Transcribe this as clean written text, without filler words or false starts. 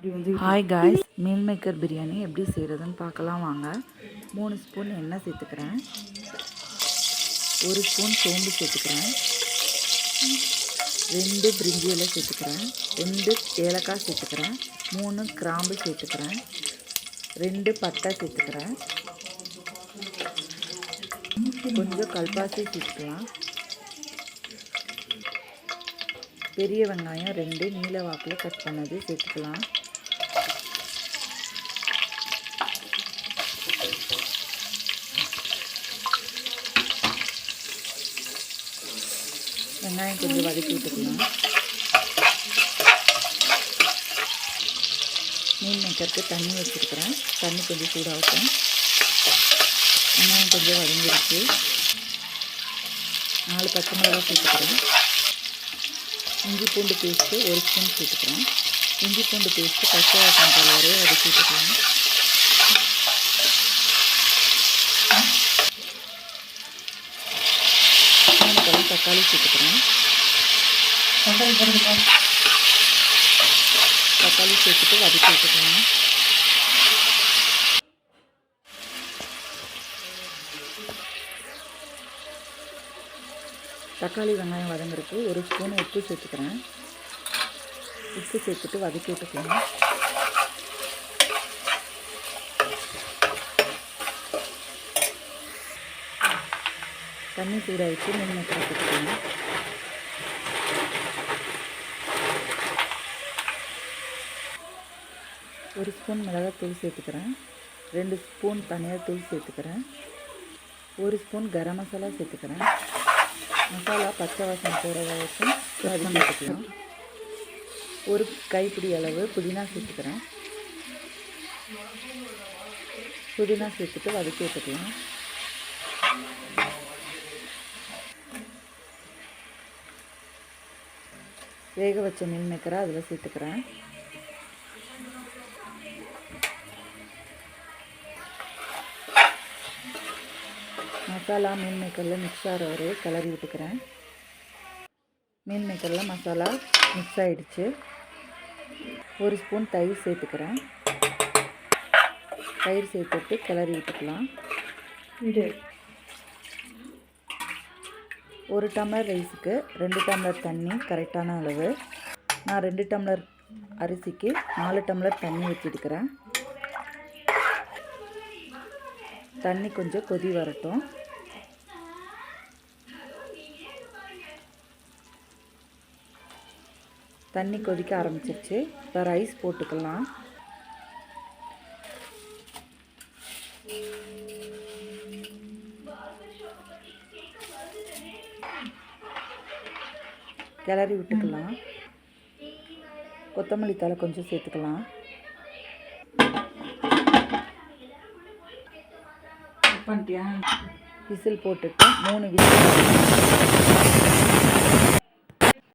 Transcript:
Hi guys, meal maker biryani எப்படி செய்கிறதுன்னு பார்க்கலாம் வாங்க. 3 ஸ்பூன் எண்ணெய் சேர்த்துக்கிறேன், 1 ஸ்பூன் சோம்பு சேர்த்துக்கிறேன், 2 பிரிஞ்சி இலை சேர்த்துக்கிறேன், 2 ஏலக்காய் சேர்த்துக்கிறேன், 3 கிராம்பு சேர்த்துக்கிறேன், 2 பட்டை சேர்த்துக்கிறேன், கொஞ்சம் கல்பாசி சேர்த்துக்கலாம். பெரிய வெங்காயம் 2 நீல வாக்கில் கட் பண்ணது சேர்த்துக்கலாம். வெங்காயம் கொஞ்சம் வதக்கி விட்டுக்கலாம். மீன் மேக்கருக்கு தண்ணி வச்சுருக்கிறேன், தண்ணி கொஞ்சம் சூடாகட்டும். வெங்காயம் கொஞ்சம் வதங்கிடுச்சு. 4 பச்சை மிளகாய் சேர்த்துக்கிறேன். இஞ்சி பூண்டு பேஸ்ட்டு 1 ஸ்பூன் சேர்த்துக்கிறேன். இஞ்சி பூண்டு பேஸ்ட்டு பச்சை வாசனை போகிற வரையும் வதக்கி விட்டுக்கலாம். தக்காளி சேர்த்துக்கிறேன். தக்காளி சேர்த்துட்டு வதக்கி விட்டுக்கலாம். தக்காளி வெங்காயம் வதங்குறதுக்கு 1 ஸ்பூன் உப்பு சேர்த்துக்கிறேன். உப்பு சேர்த்துட்டு வதக்கி விட்டுக்கலாம். தண்ணி சூடாகிடுச்சு, மீன் மேக்கரை சேர்த்துக்கலாம். ஒரு ஸ்பூன் மிளகாத்தூள் சேர்த்துக்கிறேன், 2 ஸ்பூன் தனியார் தூள் சேர்த்துக்கிறேன், 1 ஸ்பூன் கரம் மசாலா சேர்த்துக்கிறேன். மசாலா பச்சை வாசனை போகிற வரைக்கும் சேர்த்துக்கலாம். 1 கைப்பிடி அளவு புதினா சேர்த்துக்கிறேன். புதினா சேர்த்துட்டு வதக்கி விட்டுக்கலாம். வேக வச்ச மீன் மேக்கரை அதில் சேர்த்துக்கிறேன். மசாலா மீன் மேக்கரில் மிக்ஸ் ஆகிற வரை கிளறி விட்டுக்கிறேன். மீன் மேக்கரில் மசாலா மிக்ஸ் ஆகிடுச்சு. 1 ஸ்பூன் தயிர் சேர்த்துக்கிறேன். தயிர் சேர்த்துட்டு கிளறி விட்டுக்கலாம். 1 டம்ளர் ரைஸுக்கு 2 டம்ளர் தண்ணி கரெக்டான அளவு. நான் 2 டம்ளர் அரிசிக்கு 4 டம்ளர் தண்ணி வச்சுருக்கிறேன். தண்ணி கொஞ்சம் கொதி வரட்டும். தண்ணி கொதிக்க ஆரம்பிச்சிருச்சு. இப்போ ரைஸ் போட்டுக்கலாம். கிளறி விட்டுக்கலாம். கொத்தமல்லி தழை கொஞ்சம் சேர்த்துக்கலாம். விசில் போட்டுட்டு 3 விசில்